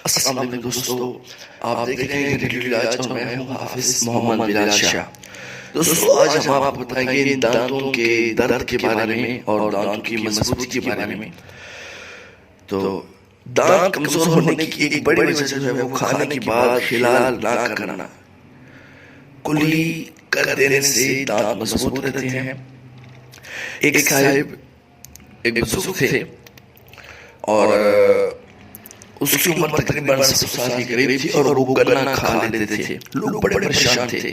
السلام علیکم دوستو، آپ دیکھ رہے ہیں ریڈیو علاج اور میں ہوں حافظ محمد بلال شاہ۔ دوستو آج ہم آپ کو بتائیں گے دانتوں کے درد کے بارے میں اور دانتوں کی مضبوطی کے بارے میں۔ تو دانت کمزور ہونے کی ایک بڑی وجہ جو ہے وہ کھانے کے بعد خلال نہ کرنا، کلی کر دینے سے دانت مضبوط رہتے ہیں۔ ایک صاحب ایک بزرگ تھے اور اس کی عمر تقریباً 70 سال کے قریب تھی اور وہ گنا کھا لیتے تھے۔ لوگ بڑے پریشان تھے،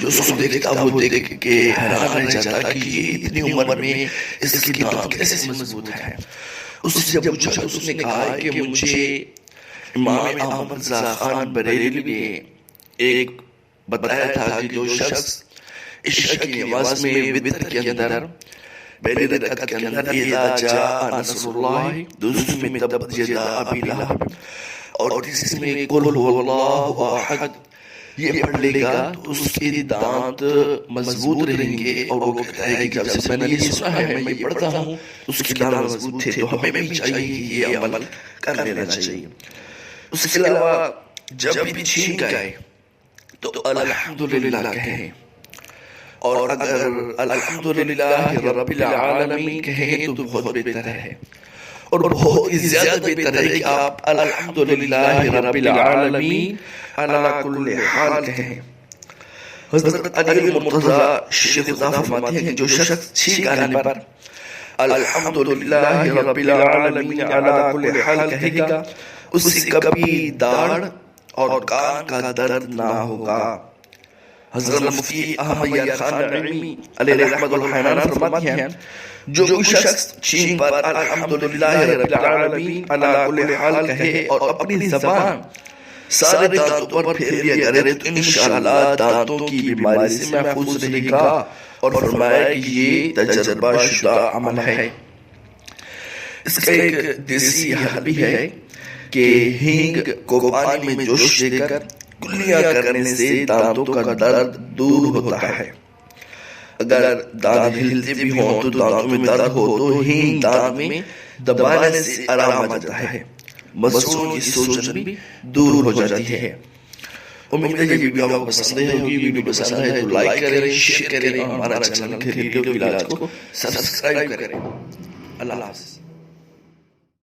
جو اس کو دیکھتا وہ دیکھ کے حیران رہ جاتا کہ یہ اتنی عمر میں اس کی دانت کیسے مضبوط ہے۔ اس سے جب پوچھا تو اس نے کہا کہ مجھے امام احمد رضا خان بریلوی نے ایک بتایا تھا کہ جو شخص عشاء کی نماز میں وتر کے اندر پہلی رکعت کے اندر اذا جاء نصر اللہ، دوسری میں تبت یدا ابی لہب اور تیسری میں قل هو اللہ احد یہ پڑھ لے گا تو اس کے دانت مضبوط رہیں گے۔ اور وہ کہتا ہے کہ جب سے میں نے یہ سنا ہے، میں یہ پڑھتا ہوں، اس کے دانت مضبوط تھے، تو ہمیں بھی چاہیے کہ یہ عمل کر لینا چاہیے۔ اس کے علاوہ جب بھی چھینک آئے تو الحمدللہ کہیں، اور اگر الحمدللہ رب العالمین کہیں تو بہت بہتر ہے، اور بہت ہی زیادہ بہتر ہے کہ آپ الحمدللہ رب العالمین علی کل حال کہیں۔ حضرت علی مرتضی شیخ خدا فرماتے ہیں کہ جو شخص چھینک آنے پر الحمدللہ رب العالمین علی کل حال کہے گا، اس سے کبھی داڑھ اور کان کا درد نہ ہوگا۔ حضرت مفتی احمد یار خان نعیمی علیہ رحمت الحنان فرماتے ہیں جو شخص چھینک پر الحمدللہ رب العالمین علی کل حال کہے اور اپنی زبان سارے دانتوں پر پھیر لیا کرے تو انشاءاللہ دانتوں کی بیماری سے محفوظ رہے گا، اور فرمایا کہ یہ تجربہ شدہ عمل ہے۔ اس کا ایک دیسی حل بھی ہے کہ ہینگ کو پانی میں جوش دے کر کلیاں کرنے سے دانتوں کا درد دور ہوتا ہے۔ اگر دانت ہلتے بھی ہوں تو دانتوں میں درد ہو تو ہینگ دانت میں دبانے سے آرام آ جاتا ہے، مسوں کی سوجن بھی دور ہو جاتی ہے۔ امید ہے یہ ویڈیو آپ کو پسند ہے ہوگی۔ ویڈیو پسند ہے تو لائک کریں، شیئر کریں، ہمارا چینل ریڈیو علاج کو سبسکرائب کریں۔ اللہ حافظ۔